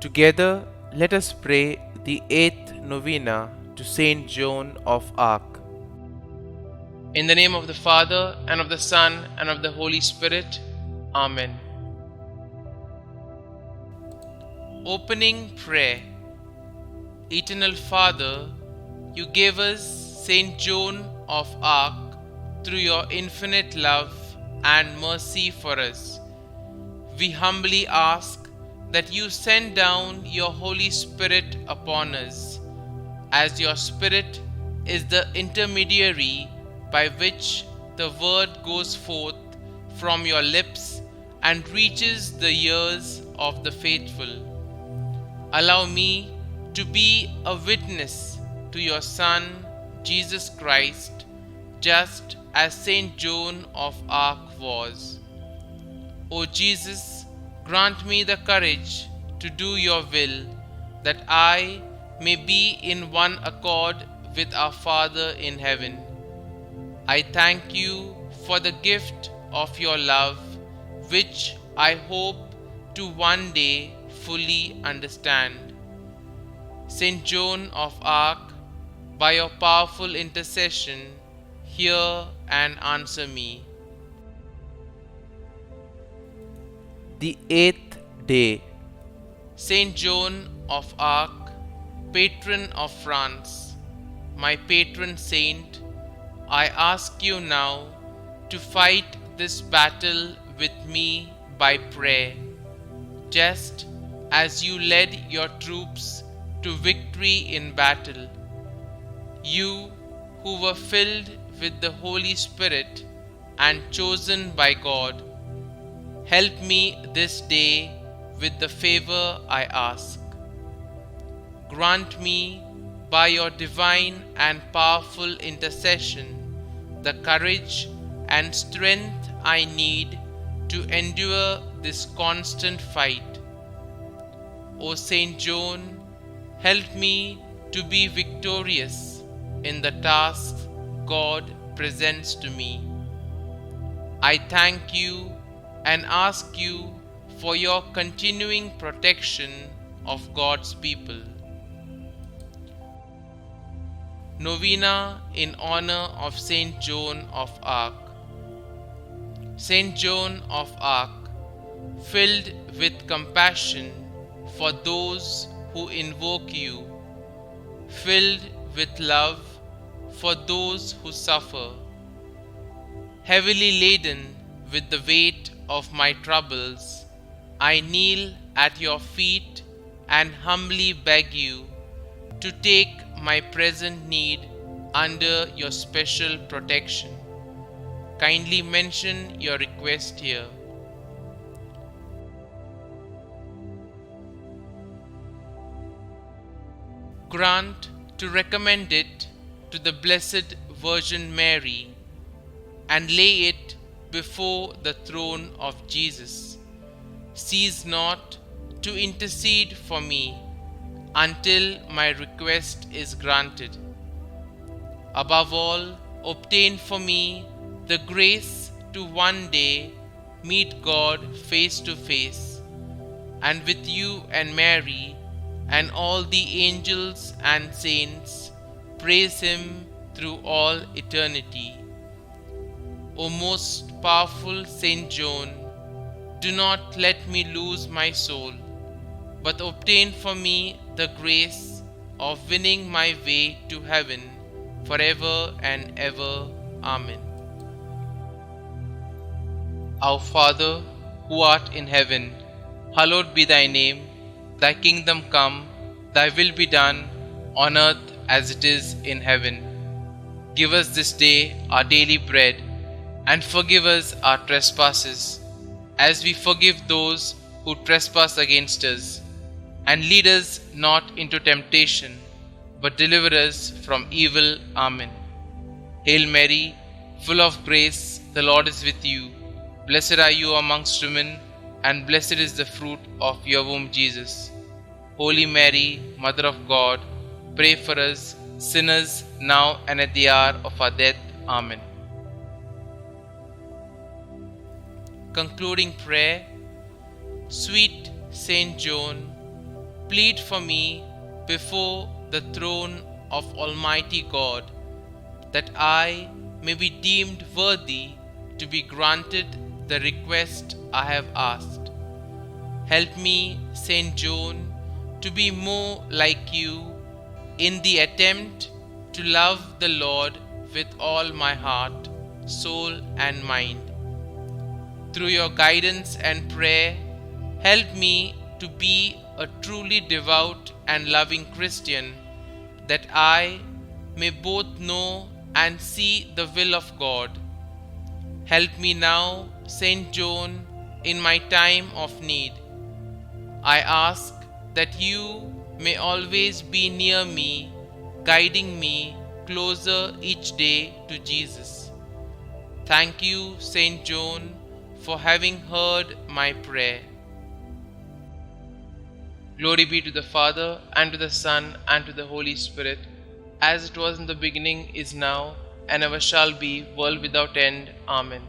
Together, let us pray the 8th Novena to St Joan of Arc. In the name of the Father, and of the Son, and of the Holy Spirit. Amen. Opening Prayer. Eternal Father, you gave us St Joan of Arc through your infinite love and mercy for us. We humbly ask that you send down your Holy Spirit upon us, as your Spirit is the intermediary by which the word goes forth from your lips and reaches the ears of the faithful. Allow me to be a witness to your Son, Jesus Christ, just as St Joan of Arc was. O Jesus, grant me the courage to do your will, that I may be in one accord with our Father in heaven. I thank you for the gift of your love, which I hope to one day fully understand. St. Joan of Arc, by your powerful intercession, hear and answer me. The 8th day. St. Joan of Arc, patron of France, my patron saint, I ask you now to fight this battle with me by prayer, just as you led your troops to victory in battle. You who were filled with the Holy Spirit and chosen by God, help me this day with the favor I ask. Grant me, by your divine and powerful intercession, the courage and strength I need to endure this constant fight. O St. Joan, help me to be victorious in the tasks God presents to me. I thank you and ask you for your continuing protection of God's people. Novena in honor of St. Joan of Arc. St. Joan of Arc, filled with compassion for those who invoke you, filled with love for those who suffer, heavily laden with the weight of my troubles, I kneel at your feet and humbly beg you to take my present need under your special protection. Kindly mention your request here. Grant to recommend it to the Blessed Virgin Mary and lay it before the throne of Jesus. Cease not to intercede for me until my request is granted. Above all, obtain for me the grace to one day meet God face to face, and with you and Mary and all the angels and saints praise Him through all eternity. O most powerful St. Joan, do not let me lose my soul, but obtain for me the grace of winning my way to heaven forever and ever. Amen. Our Father, who art in heaven, hallowed be thy name. Thy kingdom come, thy will be done, on earth as it is in heaven. Give us this day our daily bread, and forgive us our trespasses, as we forgive those who trespass against us. And lead us not into temptation, but deliver us from evil. Amen. Hail Mary, full of grace, the Lord is with you. Blessed are you amongst women, and blessed is the fruit of your womb, Jesus. Holy Mary, Mother of God, pray for us sinners, now and at the hour of our death. Amen. Concluding prayer. Sweet Saint Joan, plead for me before the throne of Almighty God, that I may be deemed worthy to be granted the request I have asked. Help me, St. Joan, to be more like you in the attempt to love the Lord with all my heart, soul, and mind. Through your guidance and prayer, help me to be a truly devout and loving Christian, that I may both know and see the will of God. Help me now, St. Joan, in my time of need. I ask that you may always be near me, guiding me closer each day to Jesus. Thank you, St. Joan, for having heard my prayer. Glory be to the Father, and to the Son, and to the Holy Spirit, as it was in the beginning, is now, and ever shall be, world without end. Amen.